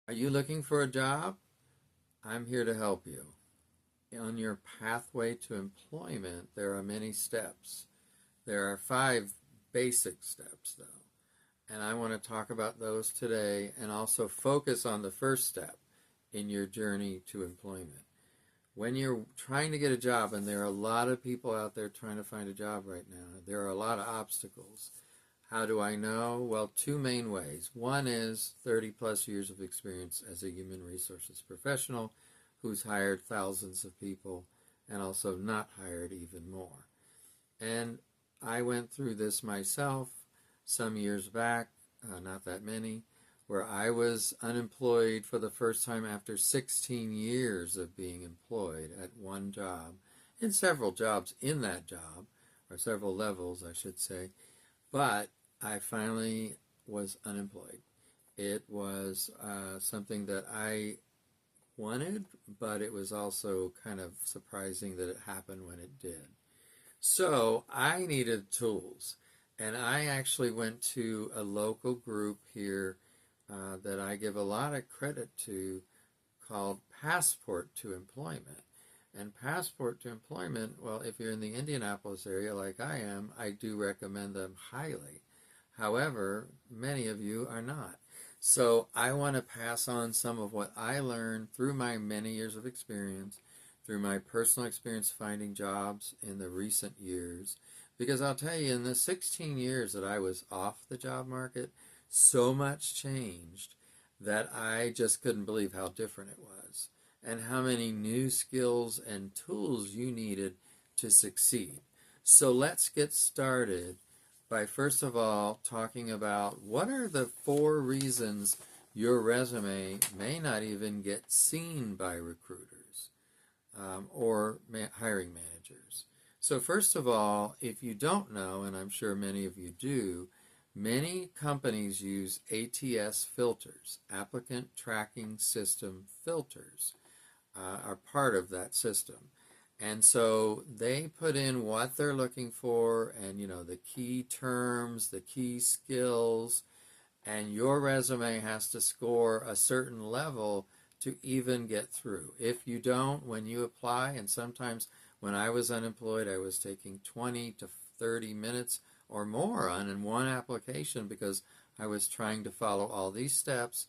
Are you looking for a job? I'm here to help you. On your pathway to employment, there are many steps. There are 5 basic steps, though, and I want to talk about those today and also focus on the first step in your journey to employment. When you're trying to get a job, and there are a lot of people out there trying to find a job right now, there are a lot of obstacles. How do I know? Well, 2 main ways. One is 30 plus years of experience as a human resources professional who's hired thousands of people and also not hired even more. And I went through this myself some years back, not that many, where I was unemployed for the first time after 16 years of being employed at one job, and several jobs in that job, or several levels, I should say. But I finally was unemployed. It was something that I wanted, but it was also kind of surprising that it happened when it did. So I needed tools, and I actually went to a local group here that I give a lot of credit to called Passport to Employment. And Passport to Employment, well, if you're in the Indianapolis area like I am, I do recommend them highly. However, many of you are not. So I want to pass on some of what I learned through my many years of experience, through my personal experience finding jobs in the recent years. Because I'll tell you, in the 16 years that I was off the job market, so much changed that I just couldn't believe how different it was and how many new skills and tools you needed to succeed. So let's get started by first of all talking about what are the 4 reasons your resume may not even get seen by recruiters or hiring managers. So first of all, if you don't know, and I'm sure many of you do, many companies use ATS filters, applicant tracking system filters, are part of that system. And so they put in what they're looking for and, the key terms, the key skills, and your resume has to score a certain level to even get through. If you don't, when you apply, and sometimes when I was unemployed, I was taking 20 to 30 minutes or more on in one application because I was trying to follow all these steps,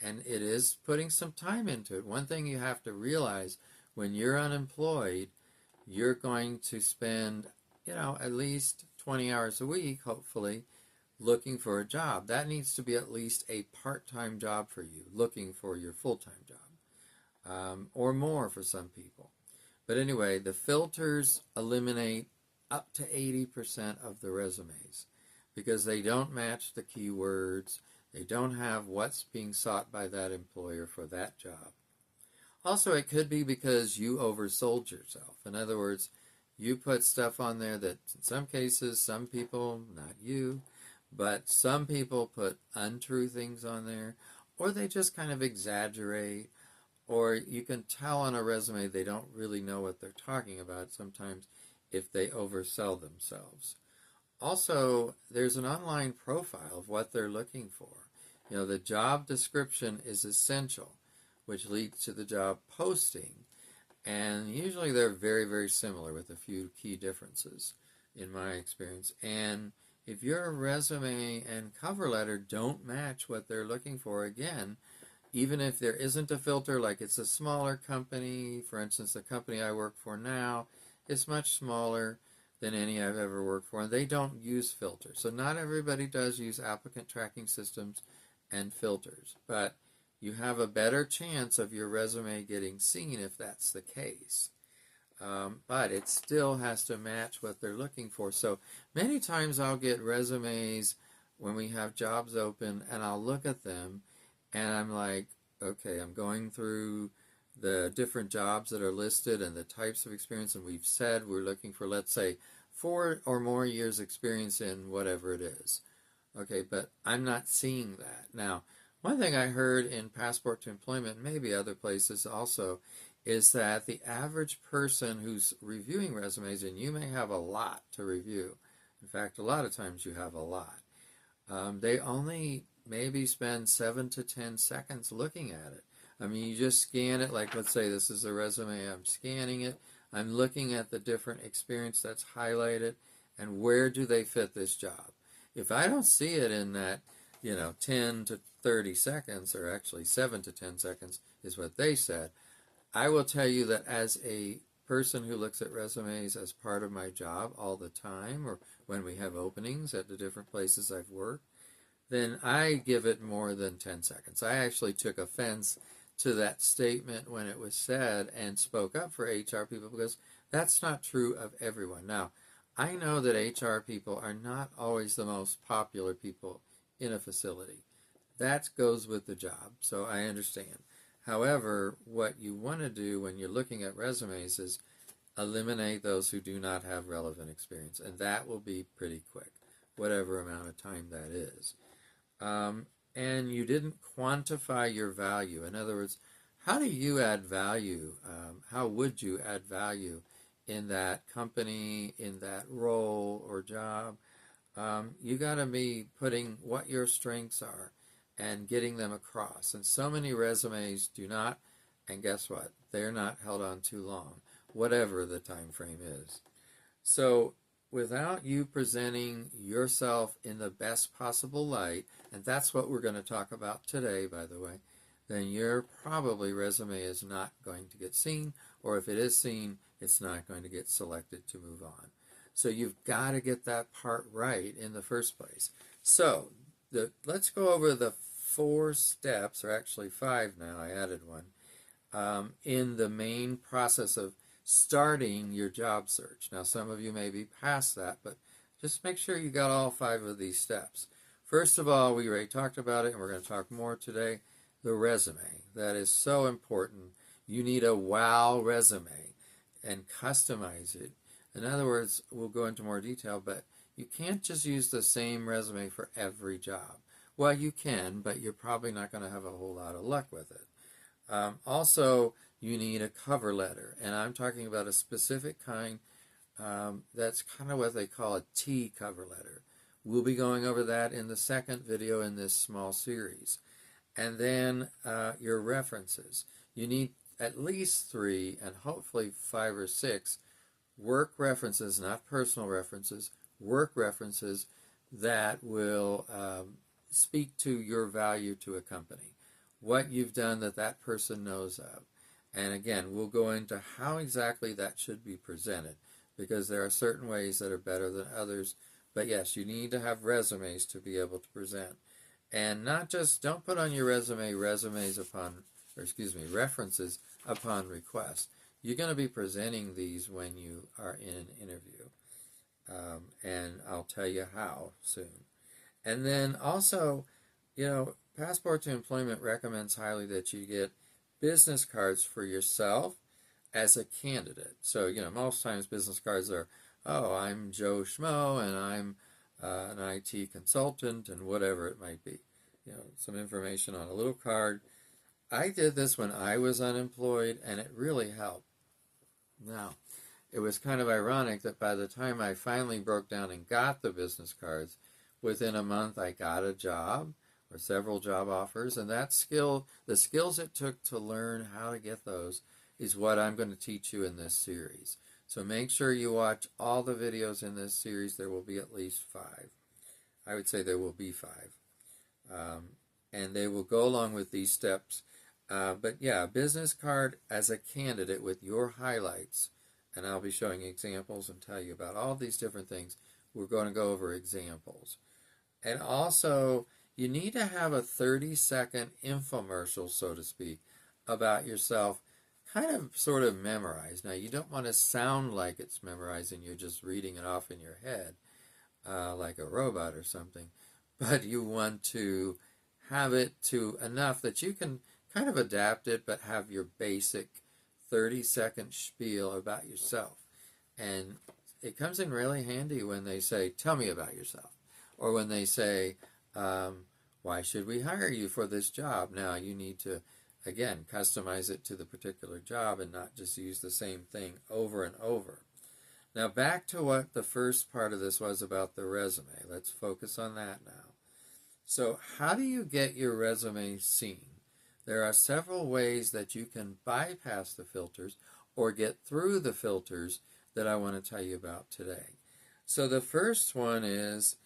and it is putting some time into it. One thing you have to realize when you're unemployed, you're going to spend, at least 20 hours a week, hopefully, looking for a job. That needs to be at least a part-time job for you, looking for your full-time job, or more for some people. But anyway, the filters eliminate up to 80% of the resumes because they don't match the keywords. They don't have what's being sought by that employer for that job. Also, it could be because you oversold yourself. In other words, you put stuff on there that in some cases, some people, not you, but some people put untrue things on there, or they just kind of exaggerate, or you can tell on a resume they don't really know what they're talking about sometimes if they oversell themselves. Also, there's an online profile of what they're looking for. The job description is essential, which leads to the job posting. And usually they're very, very similar with a few key differences in my experience. And if your resume and cover letter don't match what they're looking for, again, even if there isn't a filter, like it's a smaller company, for instance, the company I work for now is much smaller than any I've ever worked for, and they don't use filters. So not everybody does use applicant tracking systems and filters, but you have a better chance of your resume getting seen if that's the case. But it still has to match what they're looking for. So many times I'll get resumes when we have jobs open, and I'll look at them, and I'm like, okay, I'm going through the different jobs that are listed and the types of experience, and we've said we're looking for, let's say, 4 or more years experience in whatever it is. Okay, but I'm not seeing that. Now, one thing I heard in Passport to Employment, maybe other places also, is that the average person who's reviewing resumes, and you may have a lot to review, in fact, a lot of times you have a lot, they only maybe spend 7 to 10 seconds looking at it. I mean, you just scan it, like let's say this is a resume, I'm scanning it, I'm looking at the different experience that's highlighted, and where do they fit this job? If I don't see it in that, 10 to 30 seconds, or actually 7 to 10 seconds is what they said, I will tell you that as a person who looks at resumes as part of my job all the time, or when we have openings at the different places I've worked, then I give it more than 10 seconds. I actually took offense to that statement when it was said and spoke up for HR people, because that's not true of everyone. Now, I know that HR people are not always the most popular people in a facility. That goes with the job, so I understand. However, what you want to do when you're looking at resumes is eliminate those who do not have relevant experience, and that will be pretty quick, whatever amount of time that is. And you didn't quantify your value. In other words, how do you add value? How would you add value in that company, in that role or job? You got to be putting what your strengths are and getting them across. And so many resumes do not, and guess what? They're not held on too long, whatever the time frame is. So without you presenting yourself in the best possible light, and that's what we're going to talk about today, by the way, then your probably resume is not going to get seen, or if it is seen, it's not going to get selected to move on. So you've got to get that part right in the first place. So let's go over the 4 steps, or actually 5 now, I added one, in the main process of starting your job search. Now, some of you may be past that, but just make sure you got all 5 of these steps. First of all, we already talked about it, and we're going to talk more today, the resume. That is so important. You need a wow resume and customize it. In other words, we'll go into more detail, but you can't just use the same resume for every job. Well, you can, but you're probably not going to have a whole lot of luck with it. Also, you need a cover letter, and I'm talking about a specific kind that's kind of what they call a T cover letter. We'll be going over that in the second video in this small series. And then your references. You need at least 3 and hopefully 5 or 6 work references, not personal references, work references that will speak to your value to a company, what you've done that that person knows of. And again, we'll go into how exactly that should be presented, because there are certain ways that are better than others. But yes, you need to have resumes to be able to present. And not just, don't put on your resume references upon request. You're going to be presenting these when you are in an interview. And I'll tell you how soon. And then also, Passport to Employment recommends highly that you get business cards for yourself as a candidate. So, most times business cards are, oh, I'm Joe Schmo, and I'm an IT consultant, and whatever it might be. Some information on a little card. I did this when I was unemployed, and it really helped. Now, it was kind of ironic that by the time I finally broke down and got the business cards, within a month I got a job, or several job offers, and the skills it took to learn how to get those is what I'm going to teach you in this series. So make sure you watch all the videos in this series. There will be at least 5. I would say there will be 5. And they will go along with these steps. But yeah, a business card as a candidate with your highlights, and I'll be showing examples and tell you about all these different things. We're going to go over examples. And also, you need to have a 30-second infomercial, so to speak, about yourself, kind of sort of memorized. Now, you don't want to sound like it's memorized and you're just reading it off in your head like a robot or something, but you want to have it to enough that you can kind of adapt it, but have your basic 30-second spiel about yourself. And it comes in really handy when they say, tell me about yourself. Or when they say, why should we hire you for this job? Now, you need to, again, customize it to the particular job and not just use the same thing over and over. Now, back to what the first part of this was about the resume. Let's focus on that now. So how do you get your resume seen? There are several ways that you can bypass the filters or get through the filters that I want to tell you about today. So the first one is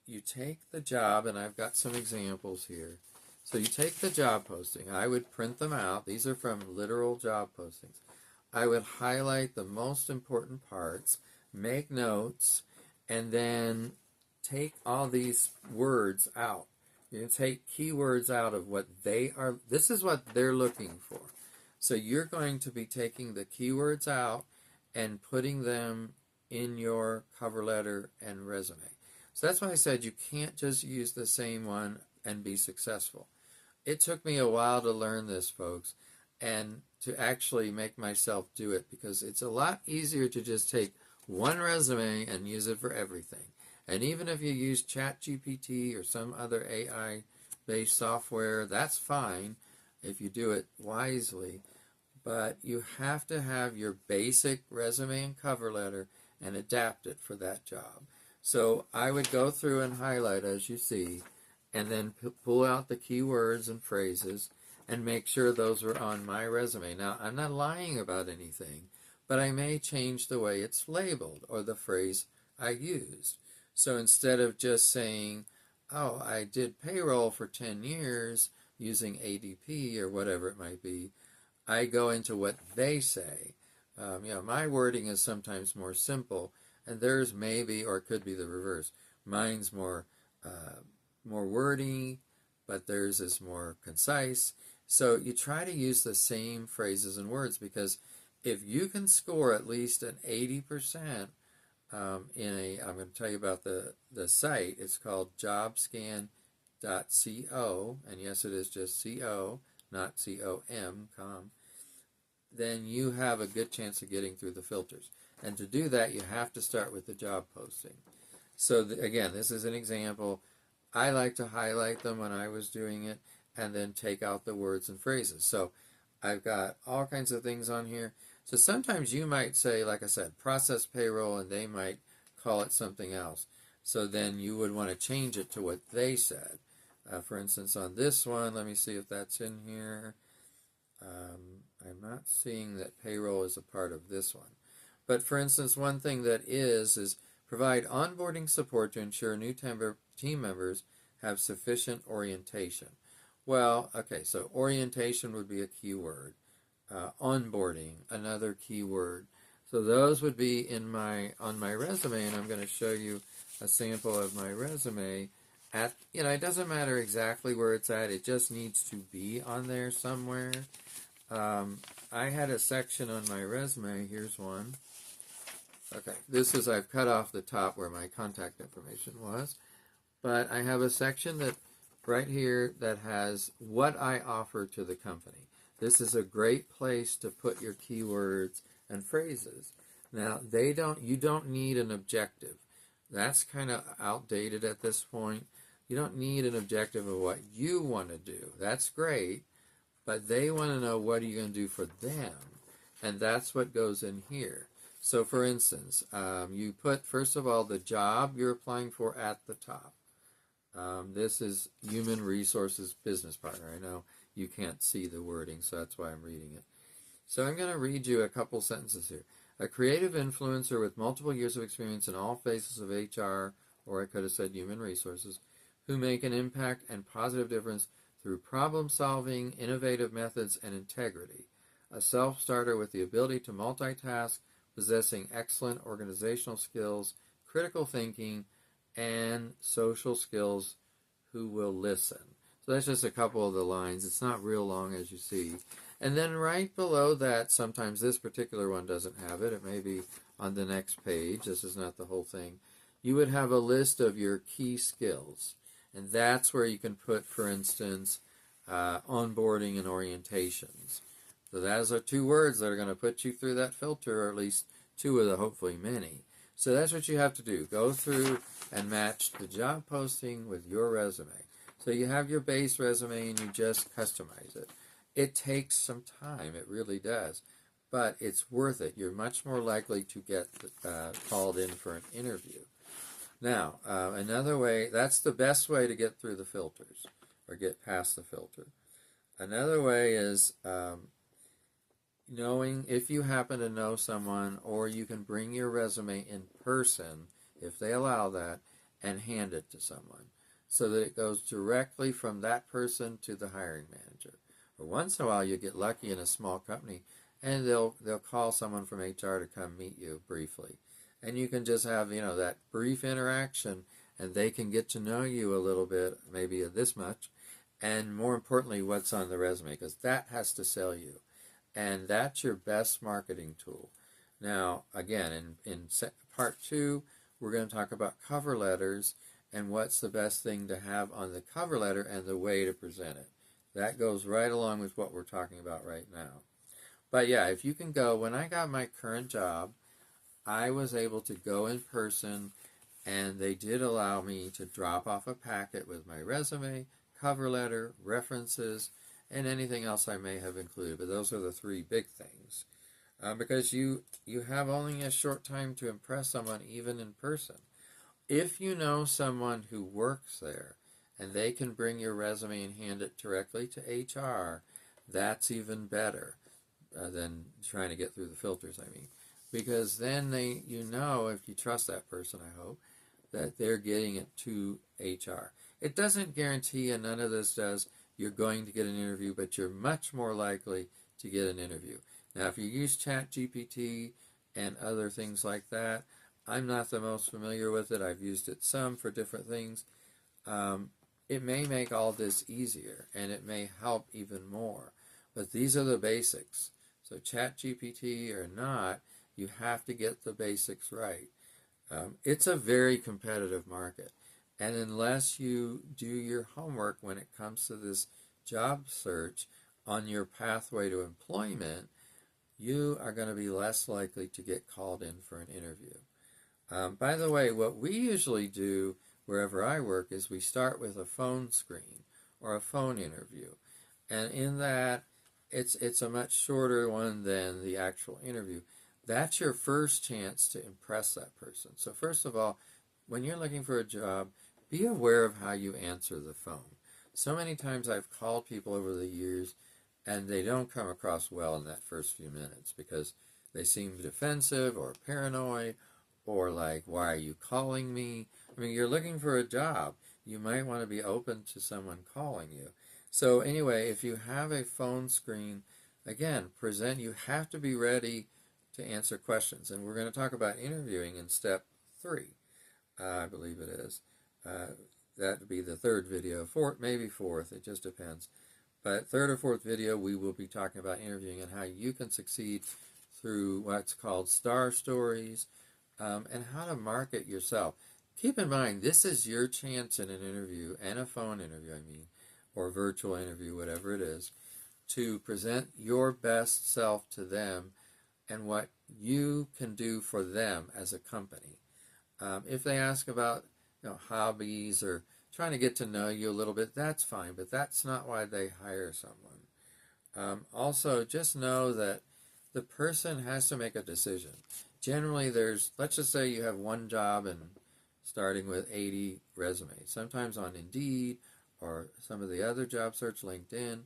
you take the job, and I've got some examples here. So you take the job posting. I would print them out. These are from literal job postings. I would highlight the most important parts, make notes, and then take all these words out. You can take keywords out of what they are. This is what they're looking for. So you're going to be taking the keywords out and putting them in your cover letter and resume. So that's why I said you can't just use the same one and be successful. It took me a while to learn this, folks, and to actually make myself do it, because it's a lot easier to just take one resume and use it for everything. And even if you use ChatGPT or some other AI-based software, that's fine if you do it wisely. But you have to have your basic resume and cover letter and adapt it for that job. So I would go through and highlight, as you see, and then pull out the keywords and phrases and make sure those are on my resume. Now, I'm not lying about anything, but I may change the way it's labeled or the phrase I used. So instead of just saying, oh, I did payroll for 10 years using ADP or whatever it might be, I go into what they say. My wording is sometimes more simple, and theirs maybe, or it could be the reverse. Mine's more wordy, but theirs is more concise. So you try to use the same phrases and words, because if you can score at least an 80% I'm going to tell you about the site. It's called jobscan.co, and yes, it is just co, not com. Then you have a good chance of getting through the filters. And to do that, you have to start with the job posting. So again, this is an example. I like to highlight them when I was doing it and then take out the words and phrases. So I've got all kinds of things on here. So sometimes you might say, like I said, process payroll, and they might call it something else. So then you would want to change it to what they said. For instance, on this one, let me see if that's in here. I'm not seeing that payroll is a part of this one. But for instance, one thing that is provide onboarding support to ensure new team members have sufficient orientation. Well, okay, so orientation would be a keyword. Onboarding, another keyword. So those would be on my resume, and I'm going to show you a sample of my resume. It doesn't matter exactly where it's at. It just needs to be on there somewhere. I had a section on my resume. Here's one. Okay, I've cut off the top where my contact information was. But I have a section that right here that has what I offer to the company. This is a great place to put your keywords and phrases. Now, you don't need an objective. That's kind of outdated at this point. You don't need an objective of what you want to do. That's great, but they want to know what are you going to do for them, and that's what goes in here. So, for instance, you put, first of all, the job you're applying for at the top. This is Human Resources Business Partner. I know you can't see the wording, so that's why I'm reading it. So I'm going to read you a couple sentences here. A creative influencer with multiple years of experience in all phases of HR, or I could have said human resources, who make an impact and positive difference through problem solving, innovative methods, and integrity. A self-starter with the ability to multitask, possessing excellent organizational skills, critical thinking, and social skills, who will listen. So that's just a couple of the lines. It's not real long, as you see. And then right below that, sometimes this particular one doesn't have it. It may be on the next page. This is not the whole thing. You would have a list of your key skills. And that's where you can put, for instance, onboarding and orientations. So those are two words that are going to put you through that filter, or at least two of the hopefully many. So that's what you have to do. Go through and match the job posting with your resume. So you have your base resume and you just customize it. It takes some time, it really does, but it's worth it. You're much more likely to get called in for an interview. Now, another way, that's the best way to get through the filters or get past the filter. Another way is knowing if you happen to know someone, or you can bring your resume in person, if they allow that, and hand it to someone so that it goes directly from that person to the hiring manager. Or once in a while you get lucky in a small company and they'll call someone from HR to come meet you briefly. And you can just have, that brief interaction, and they can get to know you a little bit, maybe this much, and more importantly, what's on the resume, because that has to sell you. And that's your best marketing tool. Now, again, in part 2, we're going to talk about cover letters and what's the best thing to have on the cover letter and the way to present it. That goes right along with what we're talking about right now. But yeah, if you can go, when I got my current job, I was able to go in person, and they did allow me to drop off a packet with my resume, cover letter, references, and anything else I may have included. But those are the 3 big things. Because you have only a short time to impress someone, even in person. If you know someone who works there and they can bring your resume and hand it directly to HR, that's even better than trying to get through the filters, I mean. Because then if you trust that person, I hope, that they're getting it to HR. It doesn't guarantee, and none of this does, you're going to get an interview, but you're much more likely to get an interview. Now, if you use ChatGPT and other things like that, I'm not the most familiar with it. I've used it some for different things. It may make all this easier, and it may help even more. But these are the basics. So ChatGPT or not, you have to get the basics right. It's a very competitive market. And unless you do your homework when it comes to this job search on your pathway to employment, you are going to be less likely to get called in for an interview. By the way, what we usually do wherever I work is we start with a phone screen or a phone interview. And in that, it's a much shorter one than the actual interview. That's your first chance to impress that person. So first of all, when you're looking for a job, be aware of how you answer the phone. So many times I've called people over the years, and they don't come across well in that first few minutes because they seem defensive or paranoid, or like, why are you calling me? I mean, you're looking for a job. You might want to be open to someone calling you. So anyway, if you have a phone screen, again, you have to be ready to answer questions. And we're going to talk about interviewing in step 3, I believe it is. That would be the 3rd video, maybe 4th, it just depends. But 3rd or 4th video, we will be talking about interviewing and how you can succeed through what's called star stories, and how to market yourself. Keep in mind, this is your chance in an interview, and a phone interview, or virtual interview, whatever it is, to present your best self to them and what you can do for them as a company. If they ask about hobbies or trying to get to know you a little bit, that's fine, but that's not why they hire someone. Also, just know that the person has to make a decision. Generally, let's just say you have one job and starting with 80 resumes. Sometimes on Indeed or some of the other job search, LinkedIn,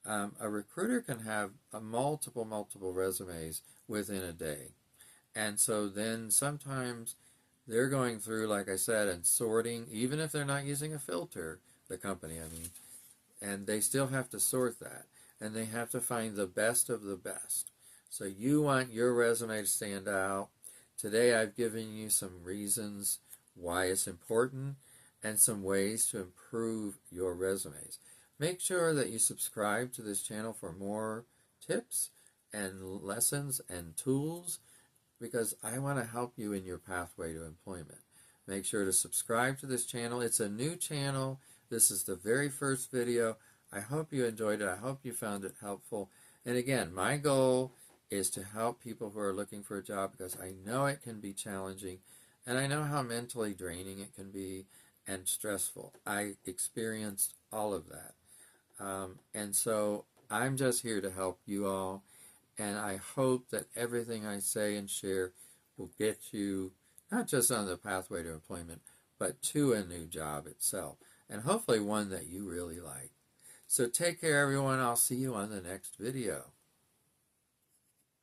a recruiter can have multiple resumes within a day. And so then sometimes they're going through, like I said, and sorting, even if they're not using a filter, the company, and they still have to sort that. And they have to find the best of the best. So you want your resume to stand out. Today I've given you some reasons why it's important and some ways to improve your resumes. Make sure that you subscribe to this channel for more tips and lessons and tools, because I want to help you in your pathway to employment. Make sure to subscribe to this channel. It's a new channel. This is the very first video. I hope you enjoyed it. I hope you found it helpful. And again, my goal is to help people who are looking for a job, because I know it can be challenging, and I know how mentally draining it can be and stressful. I experienced all of that. And so I'm just here to help you all, and I hope that everything I say and share will get you not just on the pathway to employment, but to a new job itself, and hopefully one that you really like. So take care, everyone. I'll see you on the next video.